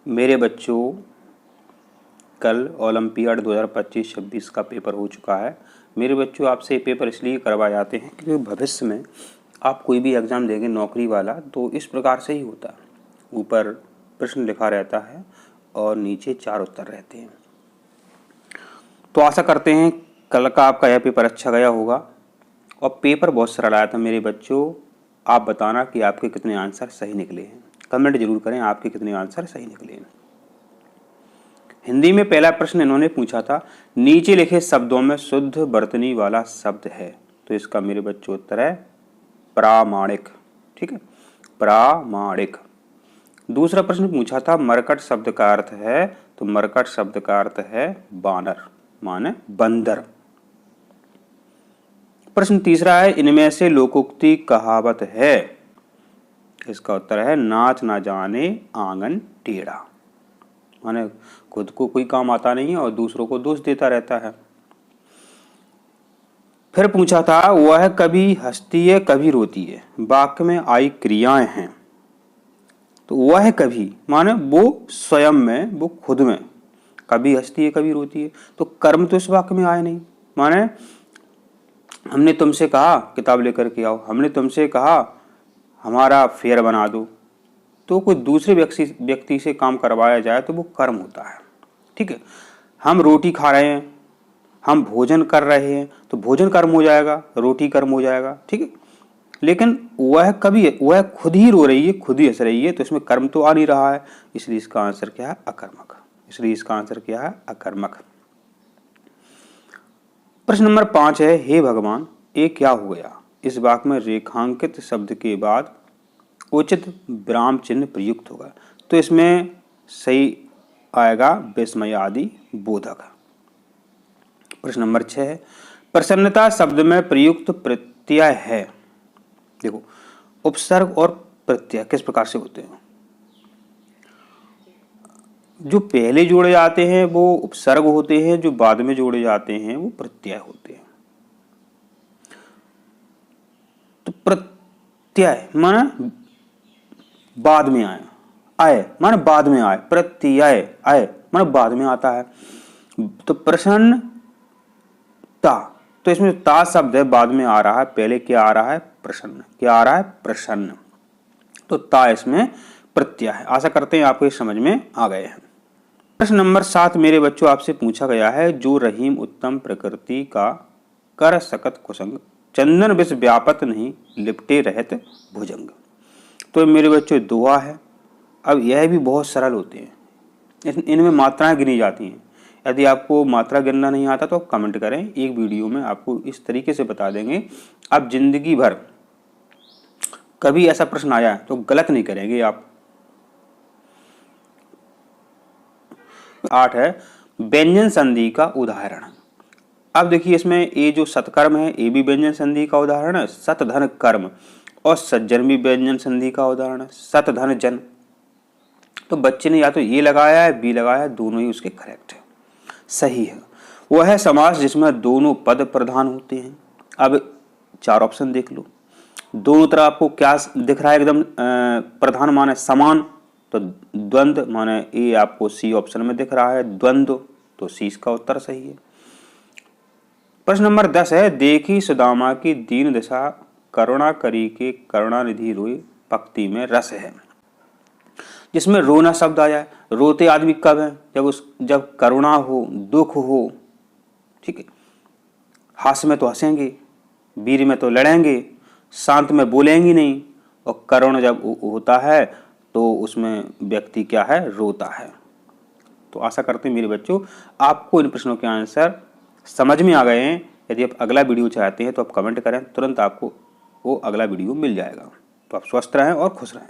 मेरे बच्चों, कल ओलंपियाड 2025-26 का पेपर हो चुका है। मेरे बच्चों, आपसे ये पेपर इसलिए करवाए जाते हैं क्योंकि भविष्य में आप कोई भी एग्ज़ाम देंगे नौकरी वाला, तो इस प्रकार से ही होता है। ऊपर प्रश्न लिखा रहता है और नीचे 4 उत्तर रहते हैं। तो आशा करते हैं कल का आपका यह पेपर अच्छा गया होगा और पेपर बहुत सरल आया था मेरे बच्चों। आप बताना कि आपके कितने आंसर सही निकले हैं। कमेंट जरूर करें आपके कितने आंसर सही निकले हैं। हिंदी में पहला प्रश्न इन्होंने पूछा था, नीचे लिखे शब्दों में शुद्ध वर्तनी वाला शब्द है। तो इसका मेरे बच्चों उत्तर है प्रामाणिक। ठीक है, प्रामाणिक। दूसरा प्रश्न पूछा था, मरकट शब्द का अर्थ है। तो मरकट शब्द का अर्थ है बानर, माने बंदर। प्रश्न तीसरा है, इनमें से लोकोक्ति कहावत है। इसका उत्तर है, नाच ना जाने आंगन टेढ़ा, माने खुद को कोई काम आता नहीं है और दूसरों को दोष देता रहता है। फिर पूछा था, वह कभी हंसती है कभी रोती है, वाक्य में आई क्रियाएं हैं। तो वह कभी माने वो स्वयं में, वो खुद में, कभी हंसती है कभी रोती है। तो कर्म तो इस वाक्य में आए नहीं। माने हमने तुमसे कहा किताब लेकर के आओ, हमने तुमसे कहा हमारा फेयर बना दो। तो कोई दूसरे व्यक्ति से काम करवाया जाए तो वो कर्म होता है। ठीक है, हम रोटी खा रहे हैं, हम भोजन कर रहे हैं, तो भोजन कर्म हो जाएगा, रोटी कर्म हो जाएगा। ठीक है, लेकिन वह खुद ही रो रही है, खुद ही हंस रही है, तो इसमें कर्म तो आ नहीं रहा है। इसलिए इसका आंसर क्या है? अकर्मक। इसलिए इसका आंसर क्या है? अकर्मक। प्रश्न नंबर 5 है, हे भगवान ये क्या हो गया। इस वाक्य में रेखांकित शब्द के बाद उचित विराम चिन्ह प्रयुक्त होगा। तो इसमें सही आएगा विस्मय आदि बोधक। प्रश्न नंबर 6 है, प्रसन्नता शब्द में प्रयुक्त प्रत्यय है। देखो, उपसर्ग और प्रत्यय किस प्रकार से होते हैं। जो पहले जोड़े जाते हैं वो उपसर्ग होते हैं, जो बाद में जोड़े जाते हैं वो प्रत्यय होते हैं। तो प्रत्यय माने बाद में आए, आए माने बाद में आए, प्रत्यय आए माने बाद में आता है। तो प्रसन्नता, तो इसमें ता शब्द है बाद में आ रहा है, पहले क्या आ रहा है? प्रसन्न। क्या आ रहा है? प्रसन्न। तो ता इसमें प्रत्यय है। आशा करते हैं आपको ये समझ में आ गए हैं। प्रश्न नंबर 7 मेरे बच्चों आपसे पूछा गया है, जो रहीम उत्तम प्रकृति का कर सकत कुसंग, चंदन विष व्यापत नहीं लिपटे रहत भुजंग। तो मेरे बच्चों दुआ है। अब यह भी बहुत सरल होते हैं, इनमें मात्राएं गिनी जाती हैं। यदि आपको मात्रा गिनना नहीं आता तो आप कमेंट करें, एक वीडियो में आपको इस तरीके से बता देंगे। आप जिंदगी भर कभी ऐसा प्रश्न आया तो गलत नहीं करेंगे आप। 8 है, व्यंजन संधि का उदाहरण। अब देखिए, इसमें ये जो सत्कर्म है ये भी व्यंजन संधि का उदाहरण है, सत धन कर्म, और सज्जन भी व्यंजन संधि का उदाहरण है, सत धन जन। तो बच्चे ने या तो ये लगाया है बी लगाया है, दोनों ही उसके करेक्ट है, सही है। वह है समास जिसमें दोनों पद प्रधान होते हैं। अब 4 ऑप्शन देख लो, दोनों तरफ आपको क्या दिख रहा है? एकदम प्रधान माने समान, तो द्वंद्व माने ये आपको सी ऑप्शन में दिख रहा है द्वंद्व, तो सी इसका उत्तर सही है। प्रश्न नंबर 10 है, देखी सुदामा की दीन दशा, करुणा करी के करुणानिधि रोए, पंक्ति में रस है। जिसमें रोना शब्द आया है, रोते आदमी कब है? जब करुणा हो, दुख हो। ठीक है, हास्य में तो हंसेंगे, वीर में तो लड़ेंगे, शांत में बोलेंगे नहीं, और करुण जब होता है तो उसमें व्यक्ति क्या है? रोता है। तो आशा करते हैं मेरे बच्चों आपको इन प्रश्नों के आंसर समझ में आ गए हैं। यदि आप अगला वीडियो चाहते हैं तो आप कमेंट करें, तुरंत आपको वो अगला वीडियो मिल जाएगा। तो आप स्वस्थ रहें और खुश रहें।